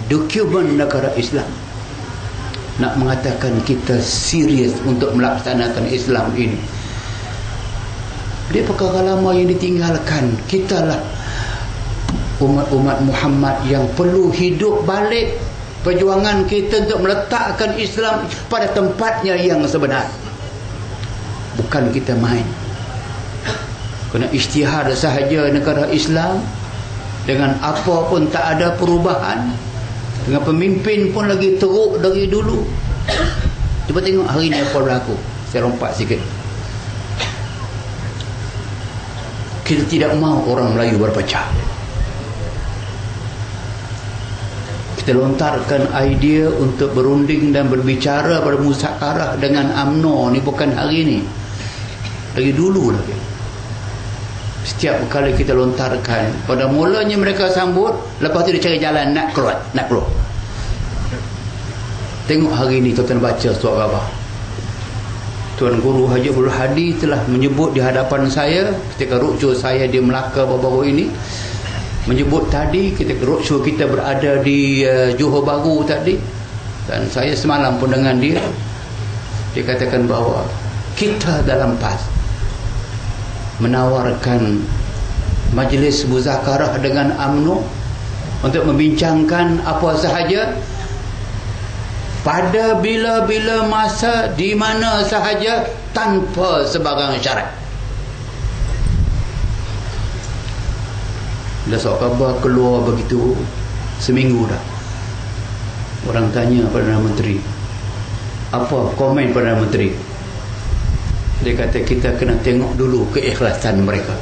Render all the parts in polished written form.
dokumen negara Islam, nak mengatakan kita serius untuk melaksanakan Islam ini. Dia perkara lama yang ditinggalkan. Kitalah umat Muhammad yang perlu hidup balik perjuangan kita untuk meletakkan Islam pada tempatnya yang sebenar. Bukan kita main. Kena isytihar sahaja negara Islam, dengan apa pun tak ada perubahan, dengan pemimpin pun lagi teruk dari dulu. Cuba tengok hari ni apa berlaku. Saya lompat sikit. Kita tidak mahu orang Melayu berpecah. Kita lontarkan idea untuk berunding dan berbicara pada musyawarah dengan UMNO ni bukan hari ni, dari dulu lagi. Setiap kali kita lontarkan, pada mulanya mereka sambut, lepas tu dia cari jalan nak keluar. Tengok hari ni tuan-tuan baca surat khabar. Tuan Guru Haji Abdul Hadi telah menyebut di hadapan saya ketika roadshow saya di Melaka baru-baru ini, menyebut tadi ketika roadshow kita berada di Johor Bahru tadi, dan saya semalam pun dengan dia katakan bahawa kita dalam PAS menawarkan majlis muzakarah dengan UMNO untuk membincangkan apa sahaja pada bila-bila masa di mana sahaja tanpa sebarang syarat. Dah surat khabar keluar begitu seminggu dah. Orang tanya Perdana Menteri, apa komen Perdana Menteri? Dia kata kita kena tengok dulu keikhlasan mereka.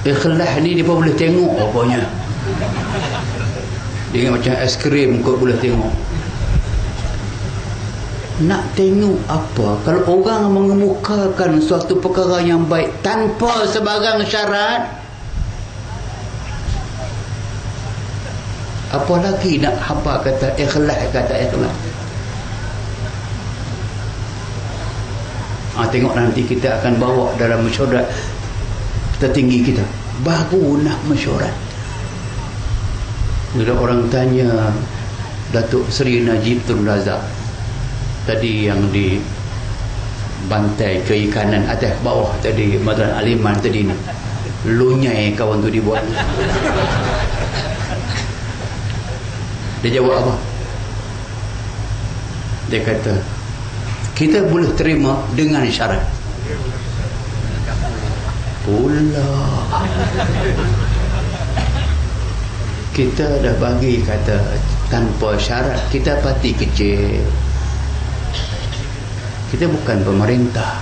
Ikhlas ni dia pun boleh tengok apanya. Dia macam es krim kot boleh tengok. Nak tengok apa? Kalau orang mengemukakan suatu perkara yang baik tanpa sebarang syarat, apa lagi nak hampa kata ikhlas, kata ikhlas. Tengok nanti kita akan bawa dalam mesyuarat tertinggi kita. Baru nak mesyuarat. Bila orang tanya Datuk Seri Najib Tun Razak tadi yang di bantai kiri kanan atas bawah tadi, Madrasah Aliman tadi ni, lunyai kawan tu dibuat. Dia jawab apa? Dia kata kita boleh terima dengan syarat. Pula kita dah bagi kata tanpa syarat, kita parti kecil, kita bukan pemerintah.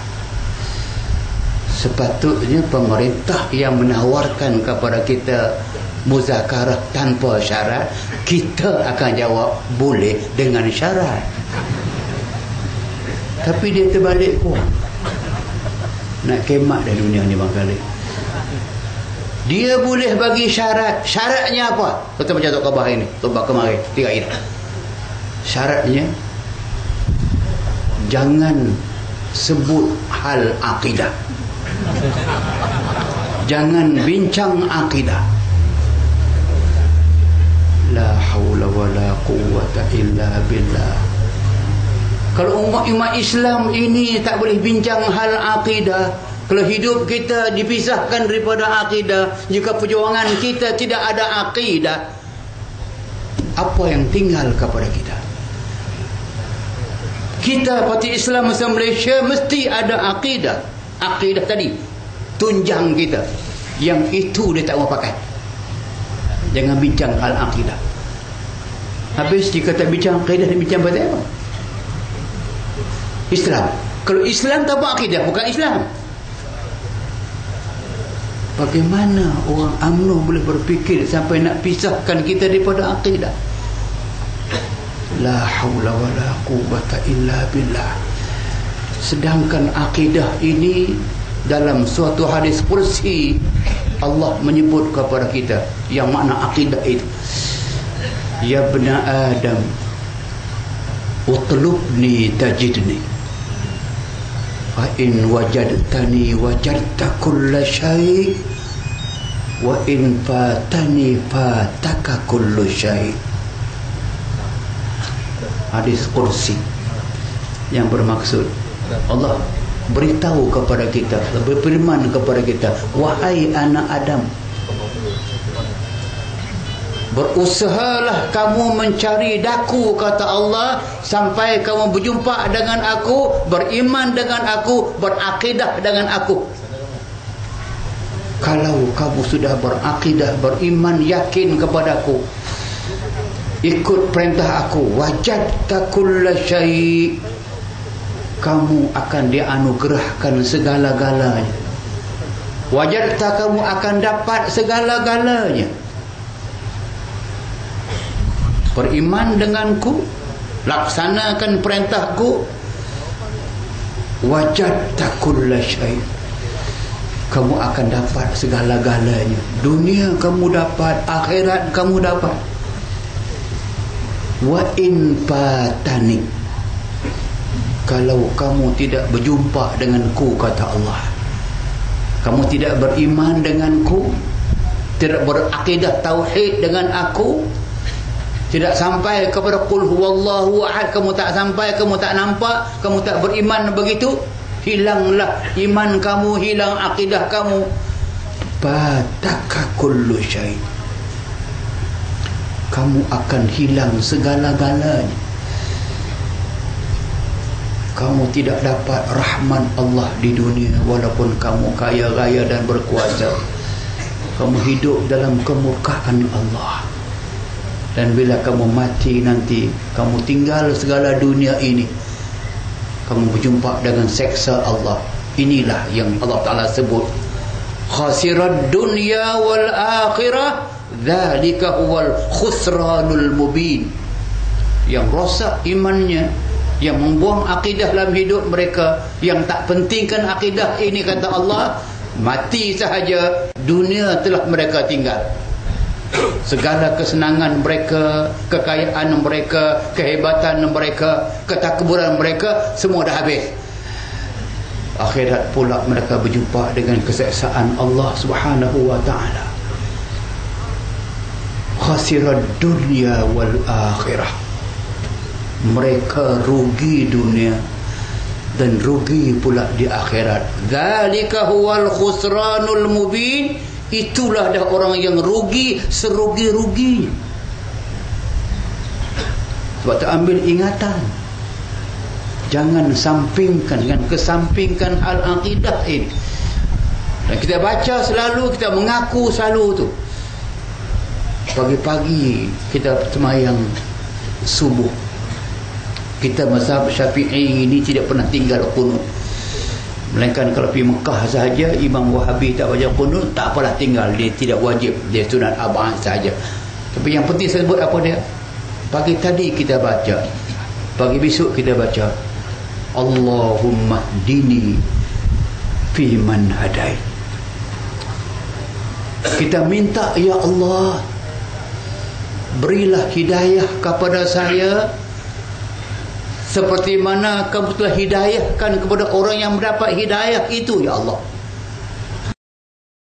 Sepatutnya pemerintah yang menawarkan kepada kita muzakarah tanpa syarat, kita akan jawab boleh dengan syarat. Tapi dia terbalik pun, nak kemat dah dunia ni bangkali. Dia boleh bagi syarat. Syaratnya apa? Kita baca tok khabar ini, tombak kemarin 3 hari. Syaratnya jangan sebut hal akidah, jangan bincang akidah. La haula wala quwwata illa billah. Kalau umat Islam ini tak boleh bincang hal akidah, kalau hidup kita dipisahkan daripada akidah, jika perjuangan kita tidak ada akidah, apa yang tinggal kepada kita? Kita Parti Islam Malaysia mesti ada akidah. Akidah tadi tunjang kita. Yang itu dia tak mau pakai. Jangan bincang hal akidah. Habis jika tak bincang akidah, dia bincang pasal apa? Islam. Kalau Islam tanpa akidah bukan Islam. Bagaimana orang UMNO boleh berfikir sampai nak pisahkan kita daripada akidah? La haula wala quwwata illa billah. Sedangkan akidah ini dalam suatu hadis kursi Allah menyebut kepada kita yang makna akidah itu. Ya bani Adam, utlubni tajidni, fa in wajadtani wajadta kulla syai', wa in fatani fataka kullu syai. Hadis kursi yang bermaksud Allah beritahu kepada kita, berfirman kepada kita, wahai anak Adam, berusahalah kamu mencari daku, kata Allah, sampai kamu berjumpa dengan aku, beriman dengan aku, berakidah dengan aku. Kalau kamu sudah berakidah, beriman, yakin kepadaku, ikut perintah aku, wajadta kulla syai', kamu akan dianugerahkan segala-galanya. Wajadta, kamu akan dapat segala-galanya. Beriman denganku, laksanakan perintahku, wajadta kulla syai', kamu akan dapat segala-galanya. Dunia kamu dapat, akhirat kamu dapat. Wa in fatani, kalau kamu tidak berjumpa denganku, kata Allah, kamu tidak beriman denganku, tidak berakidah tauhid dengan aku, tidak sampai kepada qul huwallahu ahad, kamu tak sampai, kamu tak nampak, kamu tak beriman begitu, hilanglah iman kamu, hilang akidah kamu. Fataka kullu syai', kamu akan hilang segala-galanya. Kamu tidak dapat rahmat Allah di dunia walaupun kamu kaya raya dan berkuasa. Kamu hidup dalam kemurkaan Allah. Dan bila kamu mati nanti, kamu tinggal segala dunia ini, kamu berjumpa dengan seksa Allah. Inilah yang Allah Ta'ala sebut, khasirad dunya wal akhirah, dzalika huwal khusranul mubin. Yang rosak imannya, yang membuang akidah dalam hidup mereka, yang tak pentingkan akidah ini, kata Allah, mati sahaja, dunia telah mereka tinggal. Segala kesenangan mereka, kekayaan mereka, kehebatan mereka, ketakburan mereka, semua dah habis. Akhirat pula mereka berjumpa dengan keseksaan Allah Subhanahu wa ta'ala. Khasirad dunya wal akhirah, mereka rugi dunia dan rugi pula di akhirat. Dzalika huwal khusranul mubin, itulah dah orang yang rugi serugi-ruginya. Sebab tu ambil ingatan, jangan sampingkan, jangan kesampingkan hal akidah ini. Dan kita baca selalu, kita mengaku selalu tu, pagi-pagi kita semayang subuh, kita mazhab Syafi'i ini tidak pernah tinggal qunut. Melainkan kalau pergi Mekah sahaja, Imam Wahabi tak baca qunut, tak apalah, tinggal, dia tidak wajib, dia sunat abad sahaja. Tapi yang penting saya sebut apa dia, pagi tadi kita baca, pagi besok kita baca, Allahumma hdini fi man hadai. Kita minta, ya Allah, berilah hidayah kepada saya seperti mana kamu telah hidayahkan kepada orang yang mendapat hidayah itu, ya Allah.